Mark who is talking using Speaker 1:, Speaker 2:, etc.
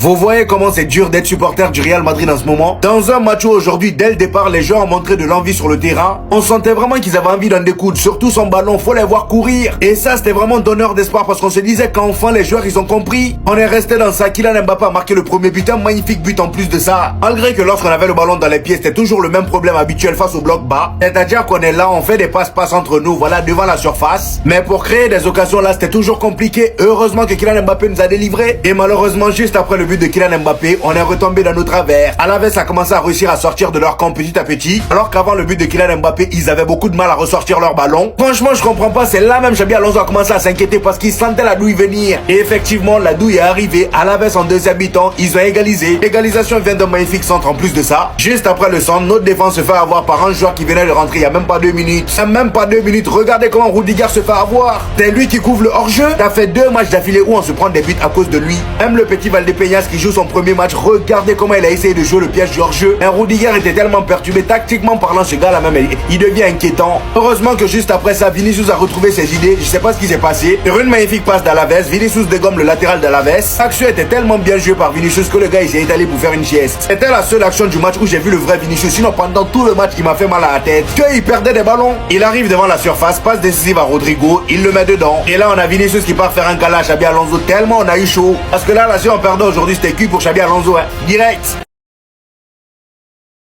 Speaker 1: Vous voyez comment c'est dur d'être supporter du Real Madrid en ce moment. Dans un match où aujourd'hui, dès le départ, les joueurs ont montré de l'envie sur le terrain. On sentait vraiment qu'ils avaient envie d'en découdre, surtout son ballon, faut les voir courir. Et ça, c'était vraiment donneur d'espoir parce qu'on se disait qu'enfin les joueurs, ils ont compris. On est resté dans ça. Kylian Mbappé a marqué le premier but, un magnifique but en plus de ça. Malgré que lorsqu'on avait le ballon dans les pieds, c'était toujours le même problème habituel face au bloc bas. C'est-à-dire qu'on est là, on fait des passes entre nous, voilà, devant la surface. Mais pour créer des occasions là, c'était toujours compliqué. Heureusement que Kylian Mbappé nous a délivré. Et malheureusement, juste après le but de Kylian Mbappé, on est retombé dans nos travers. Alaves a commencé à réussir à sortir de leur camp petit à petit, alors qu'avant le but de Kylian Mbappé, ils avaient beaucoup de mal à ressortir leur ballon. Franchement, je comprends pas, c'est là même Xabi Alonso a commencé à s'inquiéter parce qu'il sentait la douille venir. Et effectivement, la douille est arrivée. Alaves en deuxième mi-temps, ils ont égalisé. L'égalisation vient d'un magnifique centre en plus de ça. Juste après le centre, notre défense se fait avoir par un joueur qui venait de rentrer il y a même pas 2 minutes. Même pas 2 minutes. Regardez comment Rudiger se fait avoir. C'est lui qui couvre le hors-jeu. Ça fait 2 matchs d'affilée où on se prend des buts à cause de lui. Même le petit Valdepeñas qui joue son premier match, regardez comment il a essayé de jouer le piège du hors-jeu. Un Rudiger était tellement perturbé, tactiquement parlant, ce gars là même, il devient inquiétant. Heureusement que juste après ça, Vinicius a retrouvé ses idées. Je sais pas ce qui s'est passé. Sur une magnifique passe d'Alaves, Vinicius dégomme le latéral d'Alaves. L'action était tellement bien jouée par Vinicius que le gars il s'est étalé pour faire une sieste. C'était la seule action du match où j'ai vu le vrai Vinicius. Sinon pendant tout le match il m'a fait mal à la tête. Qu'il perdait des ballons. Il arrive devant la surface, passe décisive à Rodrigo, il le met dedans. Et là on a Vinicius qui part faire un câlin à Xabi Alonso tellement on a eu chaud. Parce que là si on perdait aujourd'hui c'était cuit pour Xabi Alonso. Direct.